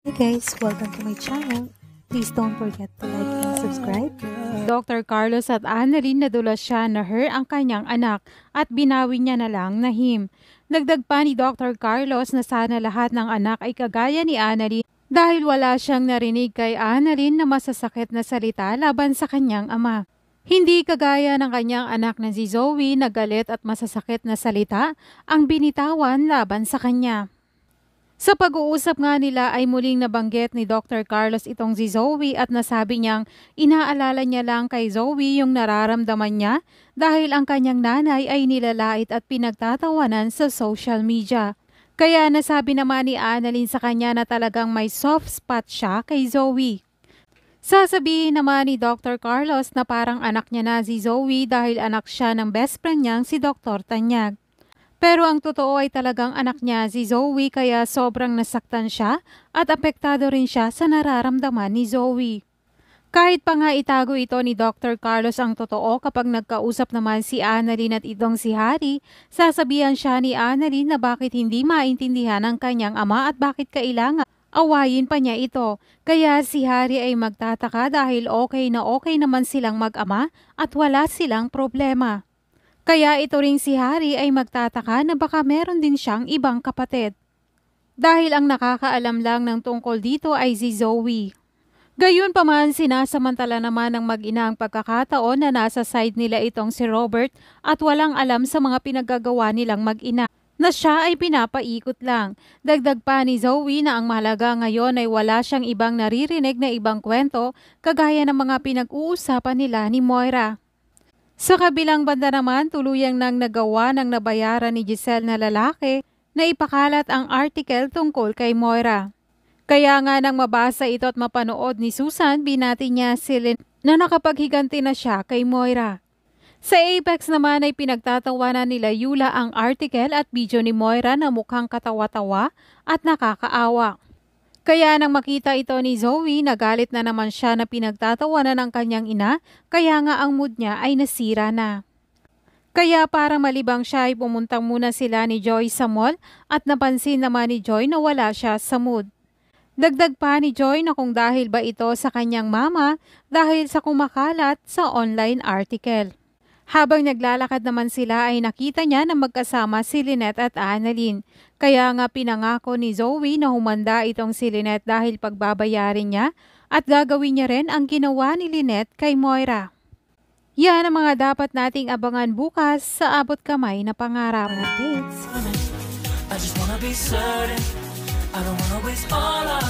Hey guys, welcome to my channel. Please don't forget to like and subscribe. Dr. Carlos at Annalyn nadulas siya na her ang kanyang anak at binawi niya na lang na him. Dagdag pa ni Dr. Carlos na sana lahat ng anak ay kagaya ni Annalyn dahil wala siyang narinig kay Annalyn na masasakit na salita laban sa kanyang ama. Hindi kagaya ng kanyang anak na si Zoe na galit at masasakit na salita ang binitawan laban sa kanya. Sa pag-uusap nga nila ay muling nabanggit ni Dr. Carlos itong si Zoe at nasabi niyang inaalala niya lang kay Zoe yung nararamdaman niya dahil ang kanyang nanay ay nilalait at pinagtatawanan sa social media. Kaya nasabi naman ni Annalyn sa kanya na talagang may soft spot siya kay Zoe. Sasabihin naman ni Dr. Carlos na parang anak niya na si Zoe dahil anak siya ng best friend niyang si Dr. Tanyag. Pero ang totoo ay talagang anak niya si Zoe kaya sobrang nasaktan siya at apektado rin siya sa nararamdaman ni Zoe. Kahit pa nga itago ito ni Dr. Carlos ang totoo kapag nagkausap naman si Annalyn at itong si Harry, sasabihan siya ni Annalyn na bakit hindi maintindihan ng kanyang ama at bakit kailangan awayin pa niya ito. Kaya si Harry ay magtataka dahil okay naman silang mag-ama at wala silang problema. Kaya ito ring si Harry ay magtataka na baka meron din siyang ibang kapatid. Dahil ang nakakaalam lang ng tungkol dito ay si Zoe. Gayunpaman sinasamantala naman ng mag-ina ang pagkakataon na nasa side nila itong si Robert at walang alam sa mga pinagagawa nilang mag-ina na siya ay pinapaikot lang. Dagdag pa ni Zoe na ang mahalaga ngayon ay wala siyang ibang naririnig na ibang kwento kagaya ng mga pinag-uusapan nila ni Moira. Sa kabilang banda naman, tuluyang nang nagawa ng nabayaran ni Giselle na lalaki na ipakalat ang article tungkol kay Moira. Kaya nga nang mabasa ito at mapanood ni Susan, binati niya si Lynn na nakapaghiganti na siya kay Moira. Sa Apex naman ay pinagtatawanan nila Yula ang article at video ni Moira na mukhang katawa-tawa at nakakaawa. Kaya nang makita ito ni Zoe, nagalit na naman siya na pinagtatawanan ng kanyang ina, kaya nga ang mood niya ay nasira na. Kaya para malibang siya ay pumunta muna sila ni Joy sa mall at napansin naman ni Joy na wala siya sa mood. Dagdag pa ni Joy na kung dahil ba ito sa kanyang mama dahil sa kumakalat sa online article. Habang naglalakad naman sila ay nakita niya na magkasama si Lynette at Annalyn. Kaya nga pinangako ni Zoe na humanda itong si Lynette dahil pagbabayarin niya at gagawin niya rin ang ginawa ni Lynette kay Moira. Yan ang mga dapat nating abangan bukas sa Abot Kamay na Pangarap. I just wanna be certain I don't wanna waste all our